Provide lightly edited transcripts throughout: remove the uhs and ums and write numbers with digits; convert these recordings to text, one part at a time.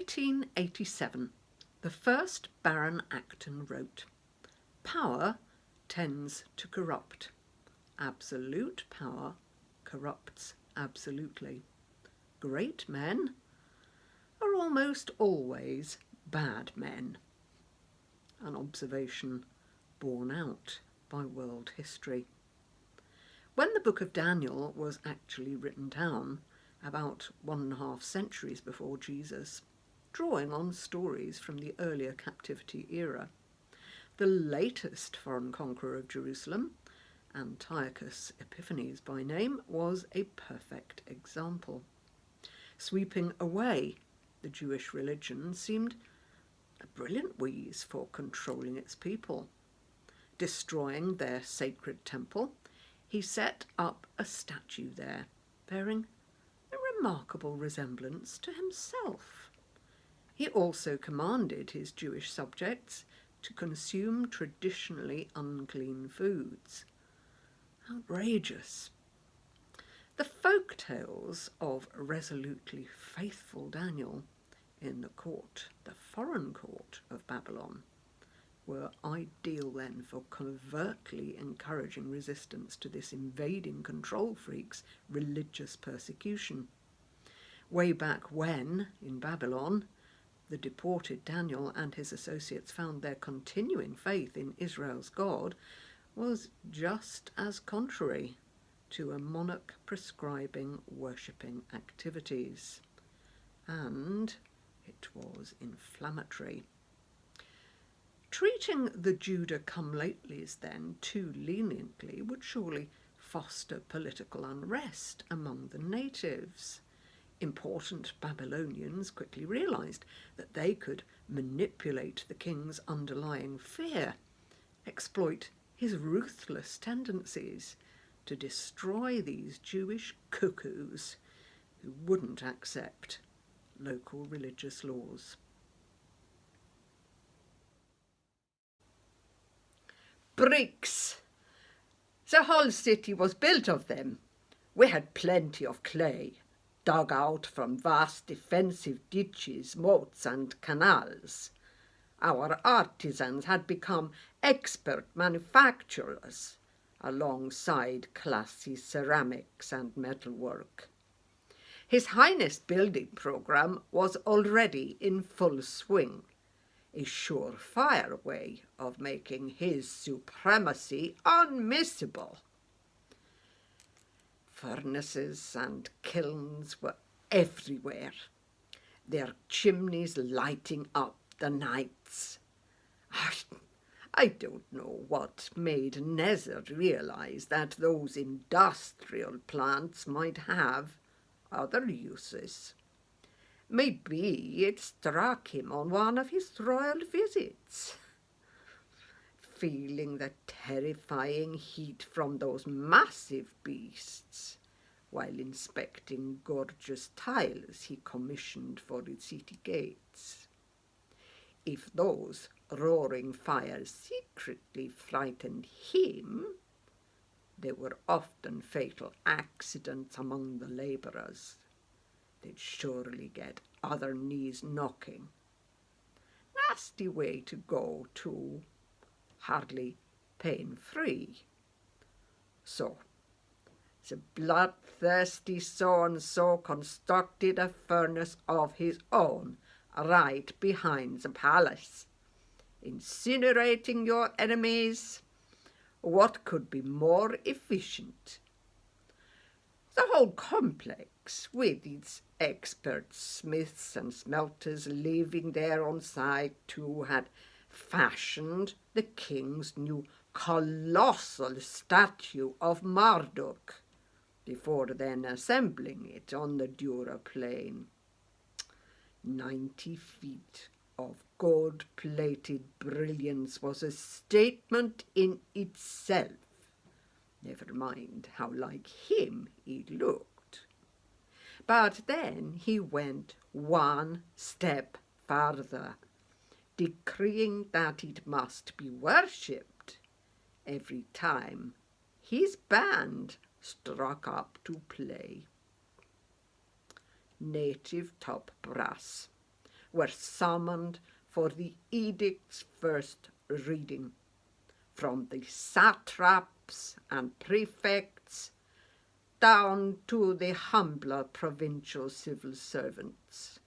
1887, the first Baron Acton wrote, "Power tends to corrupt. Absolute power corrupts absolutely. Great men are almost always bad men." An observation borne out by world history. When the Book of Daniel was actually written down, about 1.5 centuries before Jesus, drawing on stories from the earlier captivity era, the latest foreign conqueror of Jerusalem, Antiochus Epiphanes by name, was a perfect example. Sweeping away the Jewish religion seemed a brilliant wheeze for controlling its people. Destroying their sacred temple, he set up a statue there, bearing a remarkable resemblance to himself. He also commanded his Jewish subjects to consume traditionally unclean foods. Outrageous. The folk tales of resolutely faithful Daniel in the court, the foreign court of Babylon, were ideal then for covertly encouraging resistance to this invading control freak's religious persecution. Way back when, in Babylon, the deported Daniel and his associates found their continuing faith in Israel's God was just as contrary to a monarch prescribing worshipping activities. And it was inflammatory. Treating the Judah come-latelys then too leniently would surely foster political unrest among the natives. Important Babylonians quickly realised that they could manipulate the king's underlying fear, exploit his ruthless tendencies to destroy these Jewish cuckoos who wouldn't accept local religious laws. Bricks. The whole city was built of them. We had plenty of clay, dug out from vast defensive ditches, moats and canals. Our artisans had become expert manufacturers, alongside classy ceramics and metalwork. His Highness building program was already in full swing, a surefire way of making his supremacy unmissable. Furnaces and kilns were everywhere, their chimneys lighting up the nights. I don't know what made Nezer realize that those industrial plants might have other uses. Maybe it struck him on one of his royal visits. Feeling the terrifying heat from those massive beasts while inspecting gorgeous tiles he commissioned for the city gates. If those roaring fires secretly frightened him, there were often fatal accidents among the labourers. They'd surely get other knees knocking. Nasty way to go, too. Hardly pain-free. So, the bloodthirsty so-and-so constructed a furnace of his own right behind the palace. Incinerating your enemies, what could be more efficient? The whole complex, with its expert smiths and smelters living there on site too, had fashioned the king's new colossal statue of Marduk, before then assembling it on the Dura plain. 90 feet of gold-plated brilliance was a statement in itself. Never mind how like him it looked. But then he went one step farther, decreeing that it must be worshipped every time his band struck up to play. Native top brass were summoned for the edict's first reading, from the satraps and prefects down to the humbler provincial civil servants.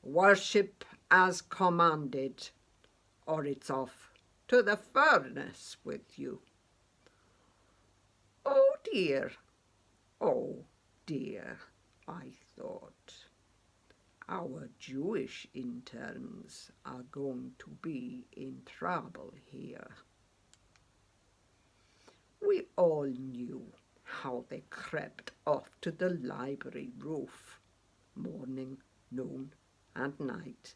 Worship as commanded, or it's off to the furnace with you. Oh dear, I thought. Our Jewish interns are going to be in trouble here. We all knew how they crept off to the library roof, morning, noon, and night.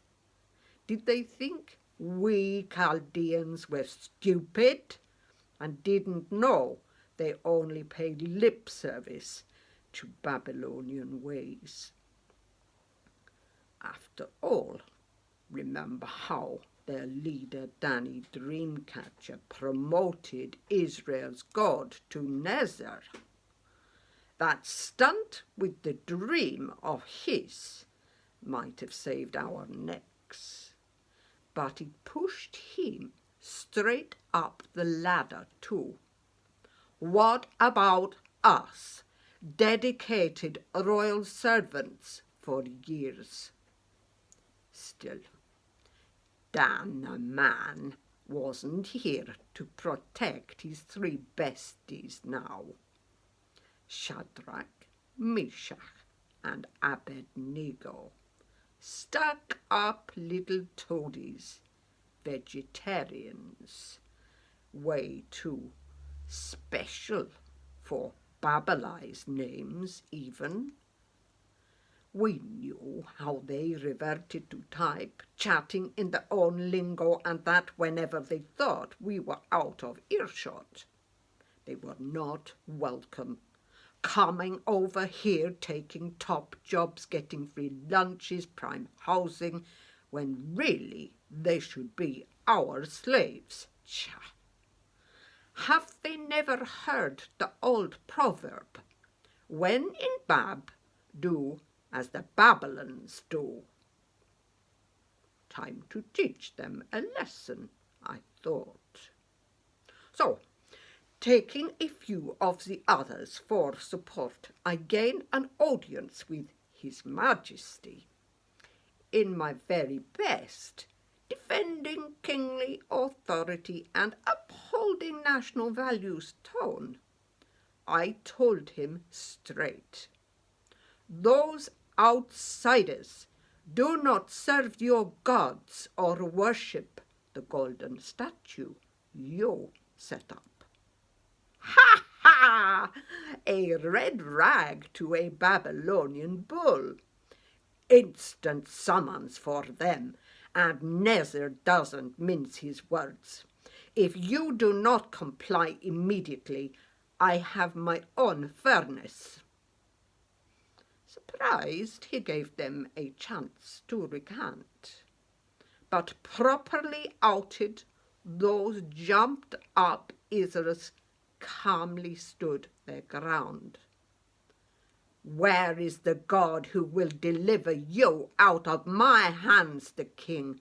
Did they think we Chaldeans were stupid and didn't know they only paid lip service to Babylonian ways? After all, remember how their leader Danny Dreamcatcher promoted Israel's God to Nezer. That stunt with the dream of his might have saved our necks, but it pushed him straight up the ladder too. What about us, dedicated royal servants for years? Still, Dan the man wasn't here to protect his three besties now. Shadrach, Meshach, and Abednego, stuck up little toadies, vegetarians, way too special for Babylon's names even. We knew how they reverted to type, chatting in their own lingo, and that whenever they thought we were out of earshot. They were not welcome, coming over here, taking top jobs, getting free lunches, prime housing, when really they should be our slaves. Tcha. Have they never heard the old proverb, when in Bab, do as the Babylons do? Time to teach them a lesson, I thought. So, taking a few of the others for support, I gained an audience with His Majesty. In my very best, defending kingly authority and upholding national values tone, I told him straight, those outsiders do not serve your gods or worship the golden statue you set up. Ha ha! A red rag to a Babylonian bull. Instant summons for them, and Nezer doesn't mince his words. If you do not comply immediately, I have my own furnace. Surprised, he gave them a chance to recant. But properly outed, those jumped up Israels calmly stood their ground. Where is the God who will deliver you out of my hands? The king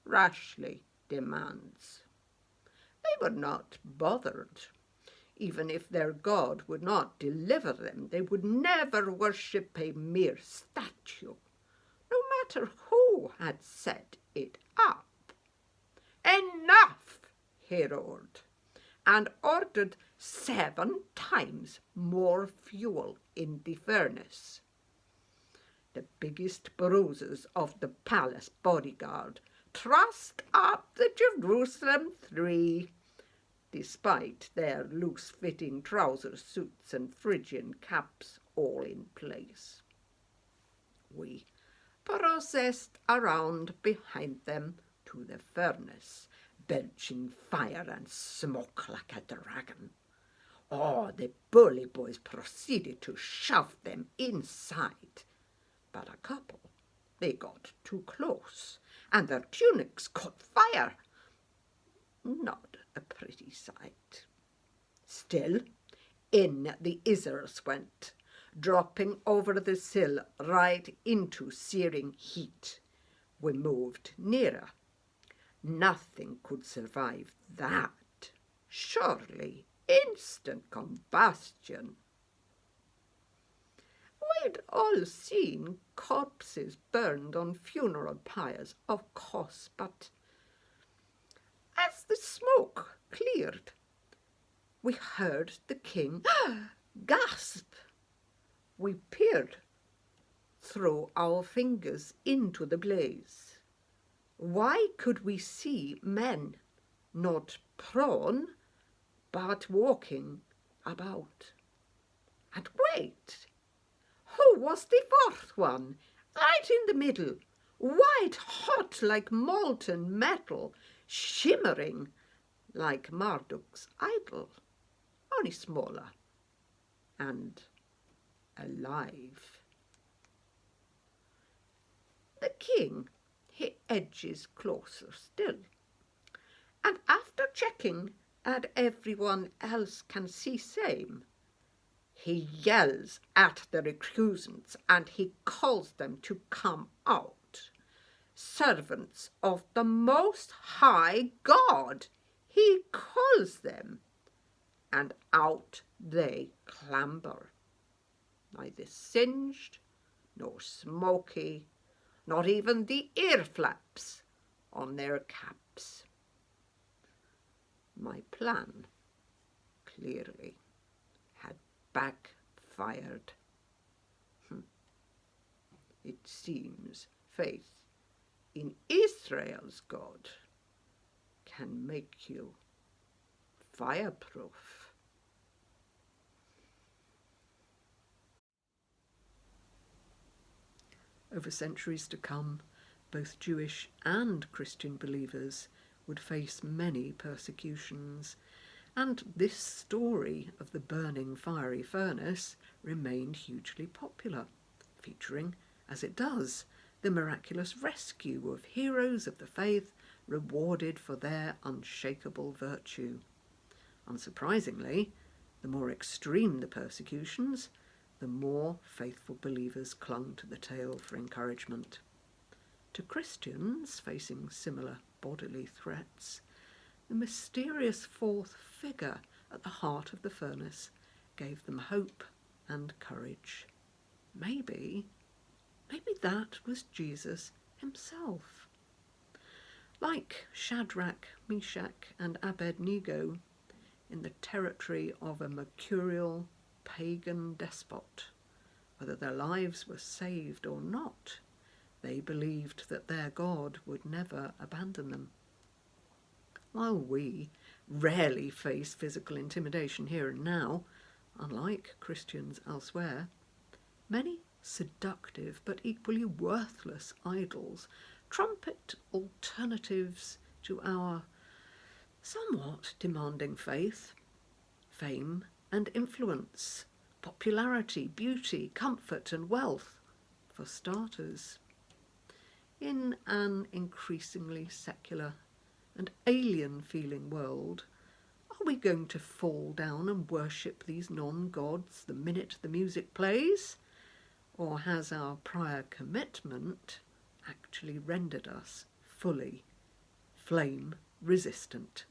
rashly demands. They were not bothered. Even if their God would not deliver them, they would never worship a mere statue, no matter who had set it up. Enough, he roared, and ordered 7 times more fuel in the furnace. The biggest bruisers of the palace bodyguard trussed up the Jerusalem 3, despite their loose-fitting trouser suits and Phrygian caps all in place. We processed around behind them to the furnace, belching fire and smoke like a dragon. Oh, the bully boys proceeded to shove them inside, but a couple, they got too close, and their tunics caught fire. Not a pretty sight. Still, in the Israels went, dropping over the sill right into searing heat. We moved nearer. Nothing could survive that. Surely instant combustion. We'd all seen corpses burned on funeral pyres, of course, but as the smoke cleared, we heard the king gasp. We peered through our fingers into the blaze. Why could we see men, not prone, but walking about? And wait, who was the fourth one? Right in the middle, white hot like molten metal, shimmering like Marduk's idol, only smaller and alive. The king, he edges closer still, and after checking that everyone else can see same, he yells at the recusants and he calls them to come out. Servants of the Most High God, he calls them, and out they clamber. Neither singed nor smoky, not even the ear flaps on their caps. My plan clearly had backfired. It seems faith in Israel's God can make you fireproof. Over centuries to come, both Jewish and Christian believers would face many persecutions, and this story of the burning fiery furnace remained hugely popular, featuring, as it does, the miraculous rescue of heroes of the faith rewarded for their unshakable virtue. Unsurprisingly, the more extreme the persecutions, the more faithful believers clung to the tale for encouragement. To Christians facing similar bodily threats, the mysterious fourth figure at the heart of the furnace gave them hope and courage. Maybe that was Jesus himself. Like Shadrach, Meshach, and Abednego in the territory of a mercurial pagan despot, whether their lives were saved or not, they believed that their God would never abandon them. While we rarely face physical intimidation here and now, unlike Christians elsewhere, many seductive but equally worthless idols trumpet alternatives to our somewhat demanding faith, fame and influence, popularity, beauty, comfort and wealth, for starters. In an increasingly secular and alien-feeling world, are we going to fall down and worship these non-gods the minute the music plays? Or has our prior commitment actually rendered us fully flame-resistant?